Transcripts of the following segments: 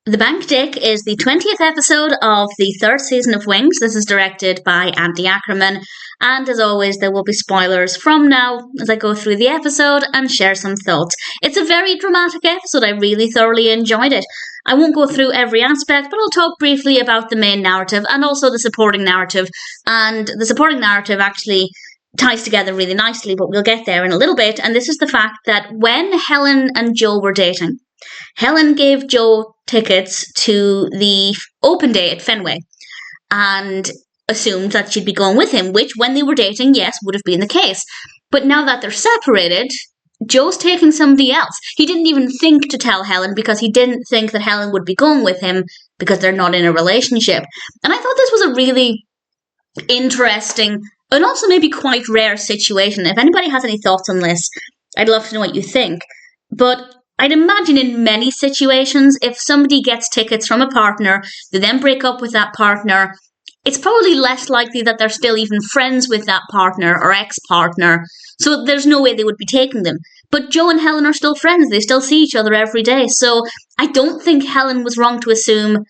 The Bank Dick is the 20th episode of the third season of Wings. This is directed by Andy Ackerman, and as always, there will be spoilers from now as I go through the episode and share some thoughts. It's a very dramatic episode. I really thoroughly enjoyed it. I won't go through every aspect, but I'll talk briefly about the main narrative and also the supporting narrative. And the supporting narrative actually ties together really nicely, but we'll get there in a little bit. And this is the fact that when Helen and Joe were dating, Helen gave Joe tickets to the open day at Fenway and assumed that she'd be going with him, which when they were dating, yes, would have been the case. But now that they're separated, Joe's taking somebody else. He didn't even think to tell Helen because he didn't think that Helen would be going with him because they're not in a relationship. And I thought this was a really interesting and also maybe quite rare situation. If anybody has any thoughts on this, I'd love to know what you think. But I'd imagine in many situations, if somebody gets tickets from a partner, they then break up with that partner, it's probably less likely that they're still even friends with that partner or ex-partner. So there's no way they would be taking them. But Joe and Helen are still friends. They still see each other every day. So I don't think Helen was wrong to assume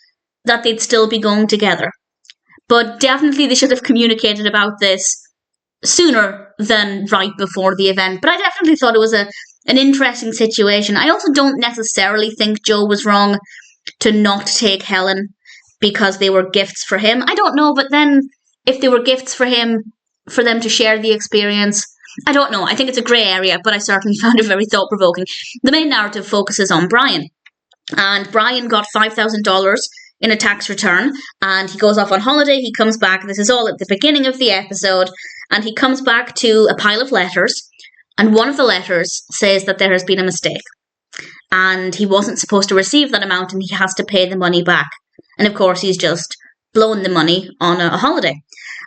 that they'd still be going together. But definitely they should have communicated about this sooner than right before the event. But I definitely thought it was an interesting situation. I also don't necessarily think Joe was wrong to not take Helen because they were gifts for him. I don't know, but then if they were gifts for him, for them to share the experience, I don't know. I think it's a grey area, but I certainly found it very thought-provoking. The main narrative focuses on Brian. And Brian got $5,000 in a tax return, and he goes off on holiday. He comes back. This is all at the beginning of the episode. And he comes back to a pile of letters. And one of the letters says that there has been a mistake. And he wasn't supposed to receive that amount, and he has to pay the money back. And of course, he's just blown the money on a holiday.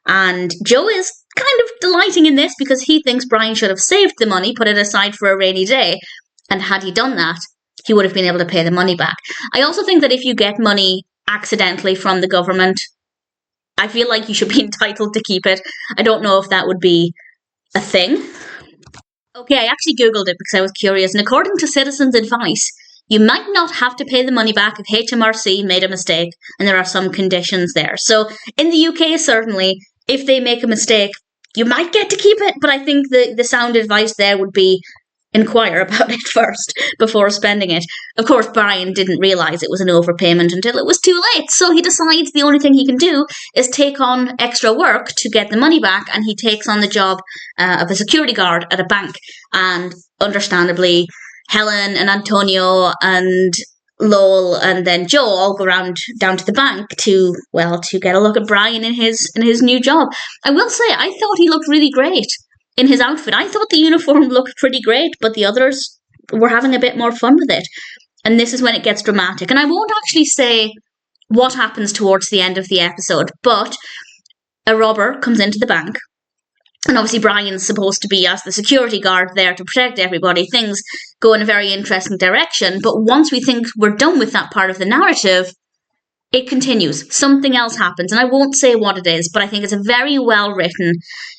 And Joe is kind of delighting in this because he thinks Brian should have saved the money, put it aside for a rainy day. And had he done that, he would have been able to pay the money back. I also think that if you get money accidentally from the government, I feel like you should be entitled to keep it. I don't know if that would be a thing. Okay, I actually Googled it because I was curious. And according to Citizens Advice, you might not have to pay the money back if HMRC made a mistake, and there are some conditions there. So in the UK, certainly, if they make a mistake, you might get to keep it, but I think the sound advice there would be inquire about it first before spending it. Of course, Brian didn't realise it was an overpayment until it was too late, so he decides the only thing he can do is take on extra work to get the money back, and he takes on the job of a security guard at a bank. And understandably, Helen and Antonio and Lowell and then Joe all go down to the bank to get a look at Brian in his new job. I will say, I thought he looked really great in his outfit. I thought the uniform looked pretty great, but the others were having a bit more fun with it. And this is when it gets dramatic. And I won't actually say what happens towards the end of the episode, but a robber comes into the bank. And obviously Brian's supposed to be as the security guard there to protect everybody. Things go in a very interesting direction. But once we think we're done with that part of the narrative, it continues. Something else happens. And I won't say what it is, but I think it's a very well-written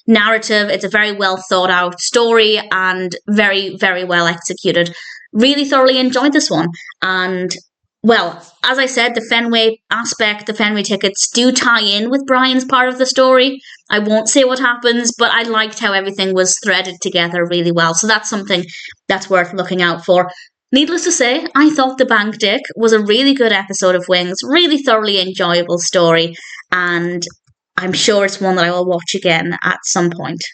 narrative. It's a very well-thought-out story and very, very well executed. Really thoroughly enjoyed this one. And well, as I said, the Fenway aspect, the Fenway tickets do tie in with Brian's part of the story. I won't say what happens, but I liked how everything was threaded together really well. So that's something that's worth looking out for. Needless to say, I thought The Bank Dick was a really good episode of Wings, really thoroughly enjoyable story, and I'm sure it's one that I will watch again at some point.